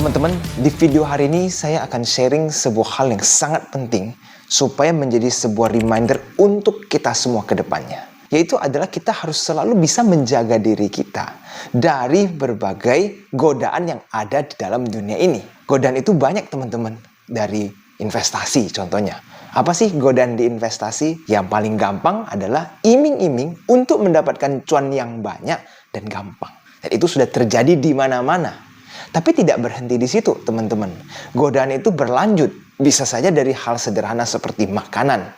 Teman-teman, di video hari ini saya akan sharing sebuah hal yang sangat penting supaya menjadi sebuah reminder untuk kita semua ke depannya. Yaitu adalah kita harus selalu bisa menjaga diri kita dari berbagai godaan yang ada di dalam dunia ini. Godaan itu banyak teman-teman, dari investasi contohnya. Apa sih godaan di investasi? Yang paling gampang adalah iming-iming untuk mendapatkan cuan yang banyak dan gampang. Dan itu sudah terjadi di mana-mana. Tapi tidak berhenti di situ, teman-teman. Godaan itu berlanjut. Bisa saja dari hal sederhana seperti makanan.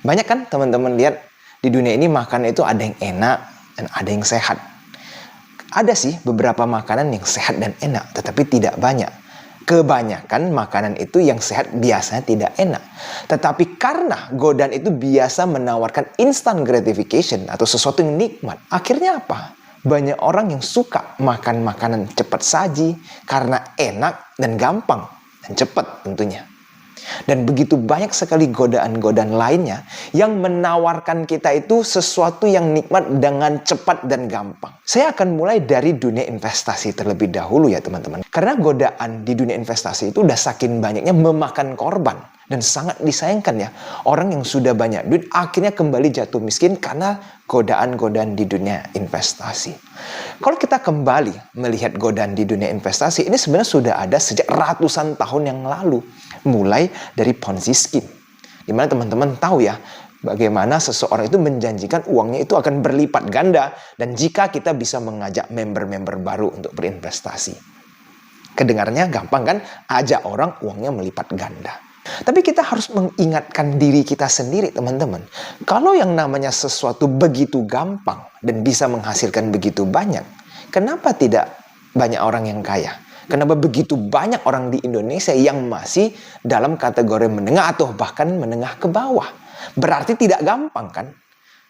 Banyak kan teman-teman lihat di dunia ini makanan itu ada yang enak dan ada yang sehat. Ada sih beberapa makanan yang sehat dan enak, tetapi tidak banyak. Kebanyakan makanan itu yang sehat biasanya tidak enak. Tetapi karena godaan itu biasa menawarkan instant gratification atau sesuatu yang nikmat, akhirnya apa? Banyak orang yang suka makan makanan cepat saji karena enak dan gampang dan cepat tentunya. Dan begitu banyak sekali godaan-godaan lainnya yang menawarkan kita itu sesuatu yang nikmat dengan cepat dan gampang. Saya akan mulai dari dunia investasi terlebih dahulu ya teman-teman. Karena godaan di dunia investasi itu udah saking banyaknya memakan korban. Dan sangat disayangkan ya, orang yang sudah banyak duit akhirnya kembali jatuh miskin karena godaan-godaan di dunia investasi. Kalau kita kembali melihat godaan di dunia investasi, ini sebenarnya sudah ada sejak ratusan tahun yang lalu. Mulai dari Ponzi scheme. Dimana teman-teman tahu ya, bagaimana seseorang itu menjanjikan uangnya itu akan berlipat ganda. Dan jika kita bisa mengajak member-member baru untuk berinvestasi. Kedengarnya gampang kan? Ajak orang uangnya melipat ganda. Tapi kita harus mengingatkan diri kita sendiri teman-teman. Kalau yang namanya sesuatu begitu gampang dan bisa menghasilkan begitu banyak, kenapa tidak banyak orang yang kaya? Kenapa begitu banyak orang di Indonesia yang masih dalam kategori menengah atau bahkan menengah ke bawah? Berarti tidak gampang kan?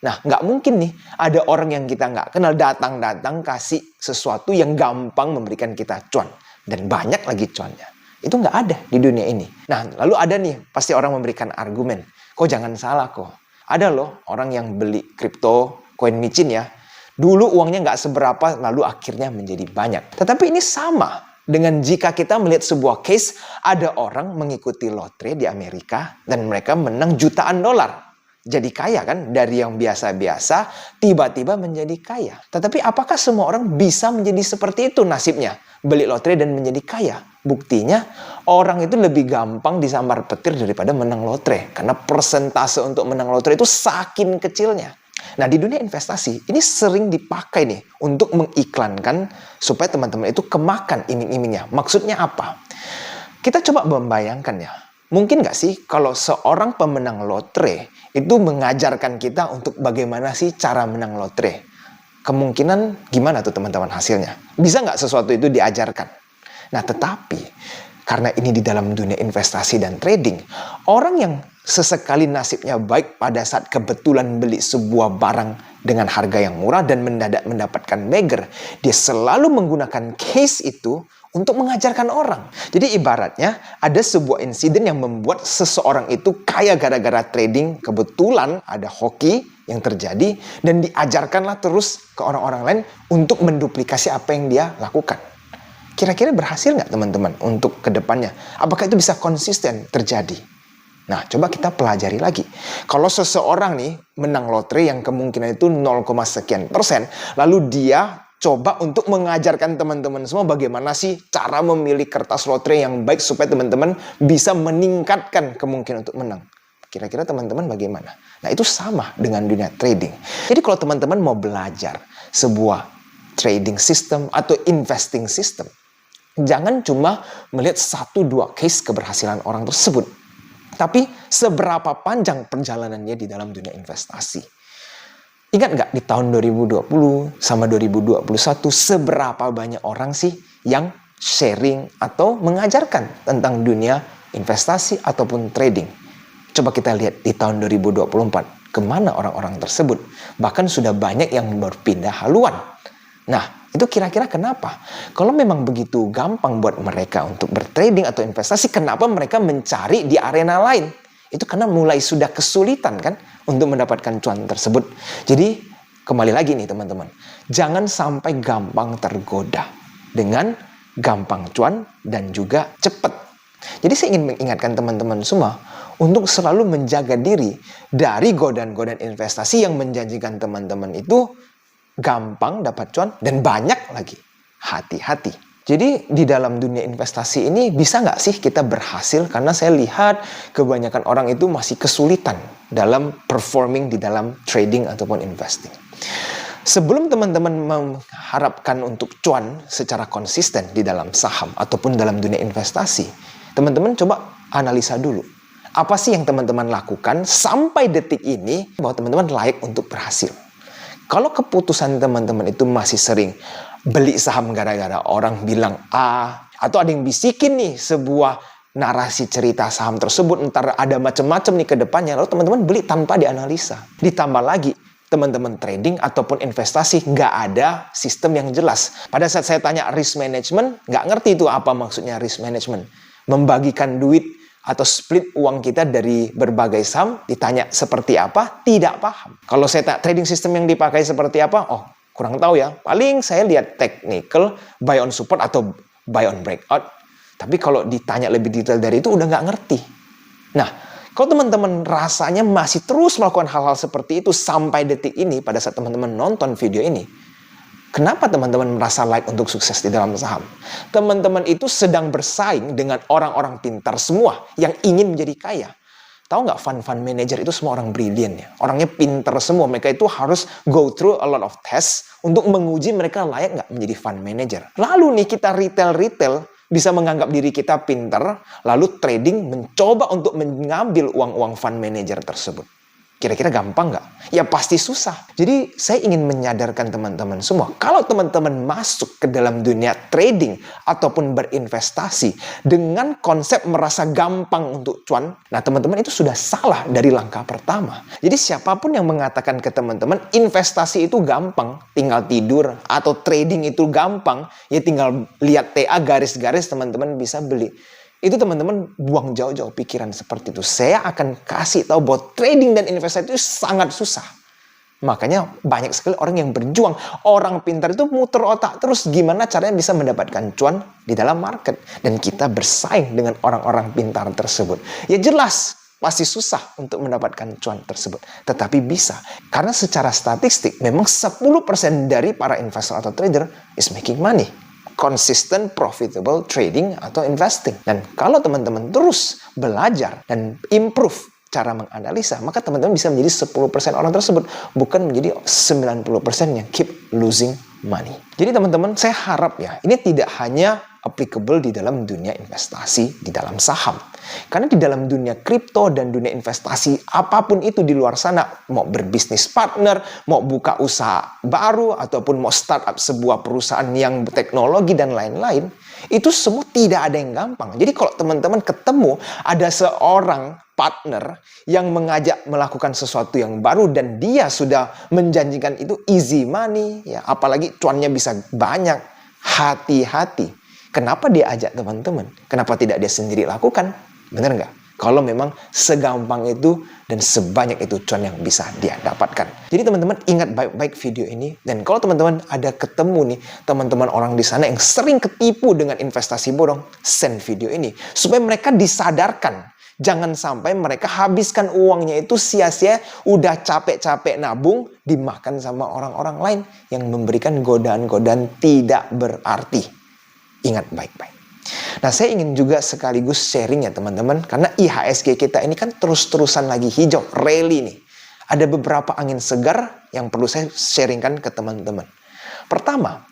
Nah, nggak mungkin nih ada orang yang kita nggak kenal datang-datang kasih sesuatu yang gampang memberikan kita cuan. Dan banyak lagi cuannya. Itu nggak ada di dunia ini. Nah, lalu ada nih, pasti orang memberikan argumen. Kok jangan salah kok. Ada loh orang yang beli kripto, koin micin ya. Dulu uangnya nggak seberapa, lalu akhirnya menjadi banyak. Tetapi ini sama dengan jika kita melihat sebuah case, ada orang mengikuti lotre di Amerika, dan mereka menang jutaan dolar. Jadi kaya kan, dari yang biasa-biasa, tiba-tiba menjadi kaya. Tetapi apakah semua orang bisa menjadi seperti itu nasibnya? Beli lotre dan menjadi kaya. Buktinya orang itu lebih gampang disambar petir daripada menang lotre. Karena persentase untuk menang lotre itu saking kecilnya. Nah di dunia investasi ini sering dipakai nih untuk mengiklankan supaya teman-teman itu kemakan iming-imingnya. Maksudnya apa? Kita coba membayangkan ya. Mungkin nggak sih kalau seorang pemenang lotre itu mengajarkan kita untuk bagaimana sih cara menang lotre? Kemungkinan gimana tuh teman-teman hasilnya? Bisa nggak sesuatu itu diajarkan? Nah tetapi karena ini di dalam dunia investasi dan trading, orang yang sesekali nasibnya baik pada saat kebetulan beli sebuah barang dengan harga yang murah dan mendadak mendapatkan beggar, dia selalu menggunakan case itu untuk mengajarkan orang. Jadi ibaratnya ada sebuah insiden yang membuat seseorang itu kaya gara-gara trading. Kebetulan ada hoki yang terjadi dan diajarkanlah terus ke orang-orang lain untuk menduplikasi apa yang dia lakukan. Kira-kira berhasil nggak teman-teman untuk kedepannya? Apakah itu bisa konsisten terjadi? Nah, coba kita pelajari lagi. Kalau seseorang nih menang lotre yang kemungkinan itu 0, sekian persen, lalu dia coba untuk mengajarkan teman-teman semua bagaimana sih cara memilih kertas lotre yang baik supaya teman-teman bisa meningkatkan kemungkinan untuk menang. Kira-kira teman-teman bagaimana? Nah, itu sama dengan dunia trading. Jadi kalau teman-teman mau belajar sebuah trading system atau investing system, jangan cuma melihat 1-2 case keberhasilan orang tersebut. Tapi seberapa panjang perjalanannya di dalam dunia investasi. Ingat nggak di tahun 2020 sama 2021 seberapa banyak orang sih yang sharing atau mengajarkan tentang dunia investasi ataupun trading? Coba kita lihat di tahun 2024, kemana orang-orang tersebut? Bahkan sudah banyak yang berpindah haluan. Nah, itu kira-kira kenapa? Kalau memang begitu gampang buat mereka untuk bertrading atau investasi, kenapa mereka mencari di arena lain? Itu karena mulai sudah kesulitan kan untuk mendapatkan cuan tersebut. Jadi kembali lagi nih teman-teman, jangan sampai gampang tergoda dengan gampang cuan, dan juga cepat. Jadi saya ingin mengingatkan teman-teman semua untuk selalu menjaga diri dari godaan-godaan investasi yang menjanjikan teman-teman itu gampang dapat cuan dan banyak lagi. Hati-hati. Jadi di dalam dunia investasi ini bisa nggak sih kita berhasil? Karena saya lihat kebanyakan orang itu masih kesulitan dalam performing di dalam trading ataupun investing. Sebelum teman-teman mengharapkan untuk cuan secara konsisten di dalam saham ataupun dalam dunia investasi, teman-teman coba analisa dulu. Apa sih yang teman-teman lakukan sampai detik ini bahwa teman-teman layak untuk berhasil? Kalau keputusan teman-teman itu masih sering beli saham gara-gara orang bilang A, atau ada yang bisikin nih sebuah narasi cerita saham tersebut, ntar ada macam-macam nih ke depannya, lalu teman-teman beli tanpa dianalisa. Ditambah lagi, teman-teman trading ataupun investasi nggak ada sistem yang jelas. Pada saat saya tanya risk management, nggak ngerti itu apa maksudnya risk management. Membagikan duit atau split uang kita dari berbagai saham, ditanya seperti apa, tidak paham. Kalau saya tanya trading system yang dipakai seperti apa, oh kurang tahu ya. Paling saya lihat technical, buy on support atau buy on breakout. Tapi kalau ditanya lebih detail dari itu udah nggak ngerti. Nah, kalau teman-teman rasanya masih terus melakukan hal-hal seperti itu sampai detik ini, pada saat teman-teman nonton video ini, kenapa teman-teman merasa layak untuk sukses di dalam saham? Teman-teman itu sedang bersaing dengan orang-orang pintar semua yang ingin menjadi kaya. Tahu nggak fund manager itu semua orang brilian ya. Orangnya pintar semua. Mereka itu harus go through a lot of tests untuk menguji mereka layak nggak menjadi fund manager. Lalu nih kita retail bisa menganggap diri kita pintar, lalu trading mencoba untuk mengambil uang-uang fund manager tersebut. Kira-kira gampang nggak? Ya pasti susah. Jadi saya ingin menyadarkan teman-teman semua, kalau teman-teman masuk ke dalam dunia trading ataupun berinvestasi dengan konsep merasa gampang untuk cuan, nah teman-teman itu sudah salah dari langkah pertama. Jadi siapapun yang mengatakan ke teman-teman investasi itu gampang, tinggal tidur, atau trading itu gampang, ya tinggal lihat TA garis-garis teman-teman bisa beli. Itu teman-teman buang jauh-jauh pikiran seperti itu. Saya akan kasih tahu bahwa trading dan investasi itu sangat susah. Makanya banyak sekali orang yang berjuang. Orang pintar itu muter otak terus gimana caranya bisa mendapatkan cuan di dalam market. Dan kita bersaing dengan orang-orang pintar tersebut. Ya jelas pasti susah untuk mendapatkan cuan tersebut. Tetapi bisa. Karena secara statistik memang 10% dari para investor atau trader is making money. Consistent profitable trading atau investing. Dan kalau teman-teman terus belajar dan improve cara menganalisa, maka teman-teman bisa menjadi 10% orang tersebut, bukan menjadi 90% yang keep losing money. Jadi teman-teman, saya harap ya, ini tidak hanya applicable di dalam dunia investasi, di dalam saham. Karena di dalam dunia kripto dan dunia investasi, apapun itu di luar sana, mau berbisnis partner, mau buka usaha baru, ataupun mau startup sebuah perusahaan yang teknologi dan lain-lain, itu semua tidak ada yang gampang. Jadi kalau teman-teman ketemu ada seorang partner yang mengajak melakukan sesuatu yang baru dan dia sudah menjanjikan itu easy money, ya apalagi cuannya bisa banyak, hati-hati. Kenapa dia ajak teman-teman? Kenapa tidak dia sendiri lakukan? Benar nggak? Kalau memang segampang itu dan sebanyak itu cuan yang bisa dia dapatkan. Jadi teman-teman ingat baik-baik video ini. Dan kalau teman-teman ada ketemu nih teman-teman orang di sana yang sering ketipu dengan investasi bodong, send video ini. Supaya mereka disadarkan. Jangan sampai mereka habiskan uangnya itu sia-sia, udah capek-capek nabung, dimakan sama orang-orang lain yang memberikan godaan-godaan tidak berarti. Ingat baik-baik. Nah, saya ingin juga sekaligus sharing ya teman-teman, karena IHSG kita ini kan terus-terusan lagi hijau, rally nih. Ada beberapa angin segar yang perlu saya sharingkan ke teman-teman. Pertama,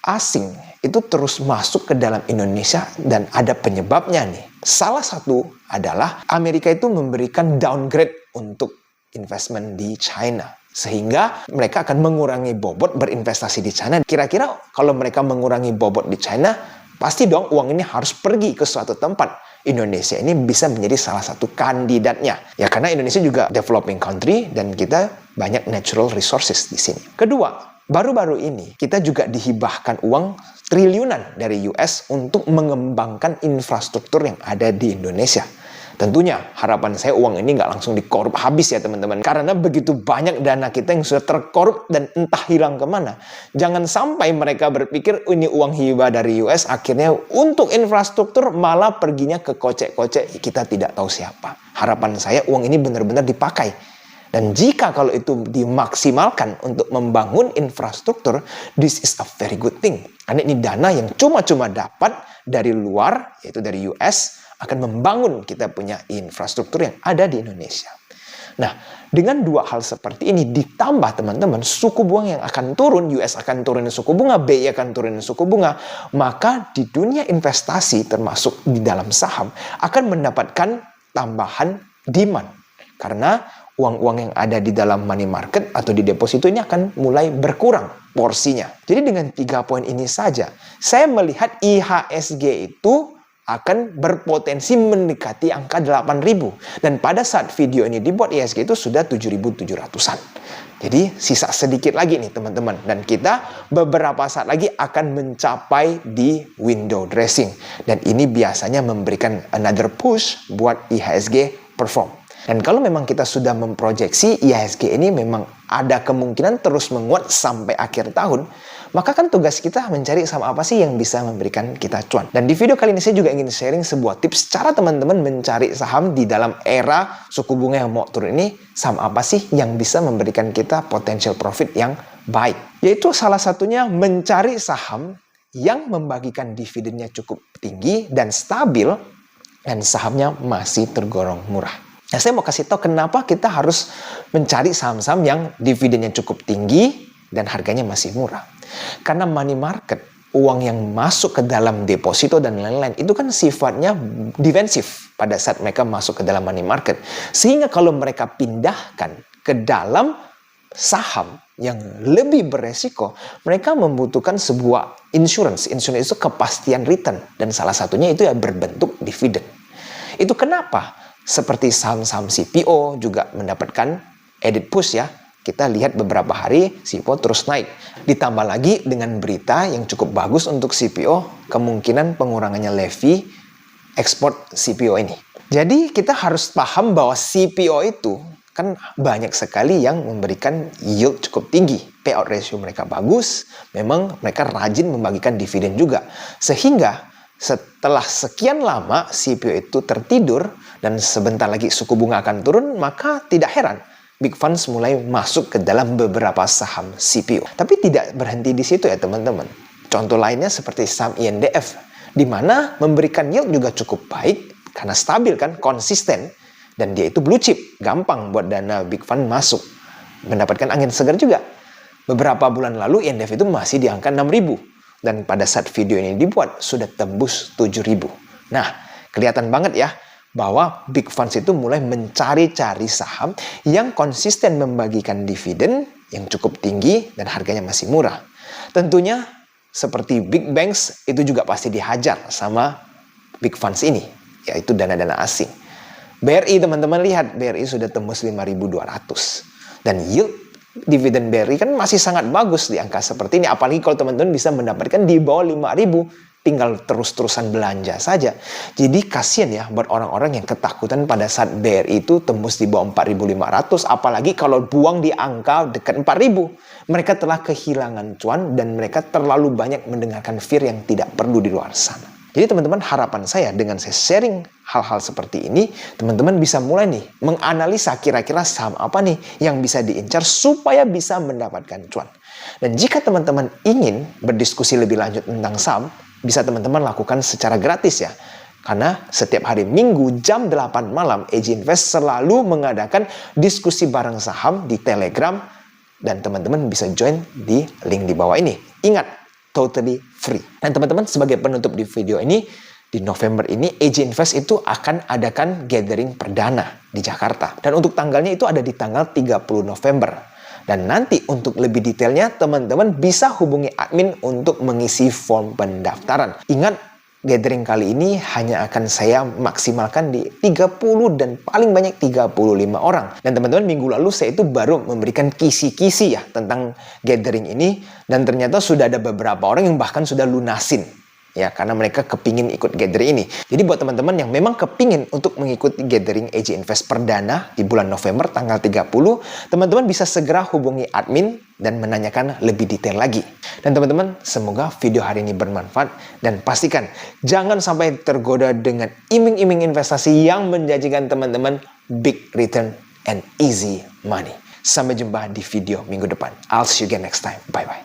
asing itu terus masuk ke dalam Indonesia dan ada penyebabnya nih. Salah satu adalah Amerika itu memberikan downgrade untuk investment di China. Sehingga mereka akan mengurangi bobot berinvestasi di China. Kira-kira kalau mereka mengurangi bobot di China, pasti dong uang ini harus pergi ke suatu tempat. Indonesia ini bisa menjadi salah satu kandidatnya. Ya karena Indonesia juga developing country dan kita banyak natural resources di sini. Kedua, baru-baru ini kita juga dihibahkan uang triliunan dari US untuk mengembangkan infrastruktur yang ada di Indonesia. Tentunya harapan saya uang ini nggak langsung dikorup habis ya teman-teman. Karena begitu banyak dana kita yang sudah terkorup dan entah hilang kemana. Jangan sampai mereka berpikir ini uang hibah dari US akhirnya untuk infrastruktur malah perginya ke kocek-kocek kita tidak tahu siapa. Harapan saya uang ini benar-benar dipakai. Dan jika kalau itu dimaksimalkan untuk membangun infrastruktur, this is a very good thing. Karena ini dana yang cuma-cuma dapat dari luar, yaitu dari US, akan membangun kita punya infrastruktur yang ada di Indonesia. Nah, dengan dua hal seperti ini ditambah teman-teman suku bunga yang akan turun, US akan turunin suku bunga, BI akan turunin suku bunga, maka di dunia investasi termasuk di dalam saham akan mendapatkan tambahan demand. Karena uang-uang yang ada di dalam money market atau di deposito ini akan mulai berkurang porsinya. Jadi dengan 3 poin ini saja, saya melihat IHSG itu akan berpotensi mendekati angka 8.000. Dan pada saat video ini dibuat, IHSG itu sudah 7.700-an. Jadi sisa sedikit lagi nih teman-teman. Dan kita beberapa saat lagi akan mencapai di window dressing. Dan ini biasanya memberikan another push buat IHSG perform. Dan kalau memang kita sudah memproyeksi IHSG ini memang ada kemungkinan terus menguat sampai akhir tahun, maka kan tugas kita mencari saham apa sih yang bisa memberikan kita cuan. Dan di video kali ini saya juga ingin sharing sebuah tips cara teman-teman mencari saham di dalam era suku bunga yang mau turun ini, saham apa sih yang bisa memberikan kita potential profit yang baik. Yaitu salah satunya mencari saham yang membagikan dividennya cukup tinggi dan stabil dan sahamnya masih tergolong murah. Nah, saya mau kasih tahu kenapa kita harus mencari saham-saham yang dividennya cukup tinggi dan harganya masih murah. Karena money market, uang yang masuk ke dalam deposito dan lain-lain, itu kan sifatnya defensif pada saat mereka masuk ke dalam money market. Sehingga kalau mereka pindahkan ke dalam saham yang lebih beresiko, mereka membutuhkan sebuah insurance. Insurance itu kepastian return. Dan salah satunya itu ya berbentuk dividen. Itu kenapa? Seperti saham-saham CPO juga mendapatkan added push ya. Kita lihat beberapa hari CPO terus naik. Ditambah lagi dengan berita yang cukup bagus untuk CPO, kemungkinan pengurangannya levy ekspor CPO ini. Jadi kita harus paham bahwa CPO itu kan banyak sekali yang memberikan yield cukup tinggi. Payout ratio mereka bagus, memang mereka rajin membagikan dividen juga. Sehingga setelah sekian lama CPO itu tertidur dan sebentar lagi suku bunga akan turun, maka tidak heran big funds mulai masuk ke dalam beberapa saham CPO. Tapi tidak berhenti di situ ya teman-teman. Contoh lainnya seperti saham INDF, di mana memberikan yield juga cukup baik karena stabil kan, konsisten, dan dia itu blue chip, gampang buat dana big fund masuk, mendapatkan angin segar juga. Beberapa bulan lalu INDF itu masih di angka 6.000. Dan pada saat video ini dibuat, sudah tembus 7.000. Nah, kelihatan banget ya, bahwa big funds itu mulai mencari-cari saham yang konsisten membagikan dividen yang cukup tinggi dan harganya masih murah. Tentunya, seperti big banks, itu juga pasti dihajar sama big funds ini, yaitu dana-dana asing. BRI, teman-teman lihat, BRI sudah tembus 5.200. Dan yield dividen BRI kan masih sangat bagus di angka seperti ini. Apalagi kalau teman-teman bisa mendapatkan di bawah 5.000, tinggal terus-terusan belanja saja. Jadi kasihan ya buat orang-orang yang ketakutan pada saat BRI itu tembus di bawah 4.500. Apalagi kalau buang di angka dekat 4.000. Mereka telah kehilangan cuan dan mereka terlalu banyak mendengarkan fear yang tidak perlu di luar sana. Jadi teman-teman, harapan saya dengan saya sharing hal-hal seperti ini, teman-teman bisa mulai nih menganalisa kira-kira saham apa nih yang bisa diincar supaya bisa mendapatkan cuan. Dan jika teman-teman ingin berdiskusi lebih lanjut tentang saham, bisa teman-teman lakukan secara gratis ya. Karena setiap hari Minggu jam 8 malam, AJ Invest selalu mengadakan diskusi bareng saham di Telegram. Dan teman-teman bisa join di link di bawah ini. Ingat, totally free. Dan teman-teman, sebagai penutup di video ini, di November ini AJ Invest itu akan adakan gathering perdana di Jakarta. Dan untuk tanggalnya itu ada di tanggal 30 November. Dan nanti untuk lebih detailnya, teman-teman bisa hubungi admin untuk mengisi form pendaftaran. Ingat, gathering kali ini hanya akan saya maksimalkan di 30 dan paling banyak 35 orang. Dan teman-teman, minggu lalu saya itu baru memberikan kisi-kisi ya tentang gathering ini. Dan ternyata sudah ada beberapa orang yang bahkan sudah lunasin ya, karena mereka kepingin ikut gathering ini. Jadi buat teman-teman yang memang kepingin untuk mengikuti gathering AJ Invest perdana di bulan November tanggal 30, teman-teman bisa segera hubungi admin dan menanyakan lebih detail lagi. Dan teman-teman, semoga video hari ini bermanfaat dan pastikan jangan sampai tergoda dengan iming-iming investasi yang menjanjikan teman-teman big return and easy money. Sampai jumpa di video minggu depan. I'll see you again next time. Bye-bye.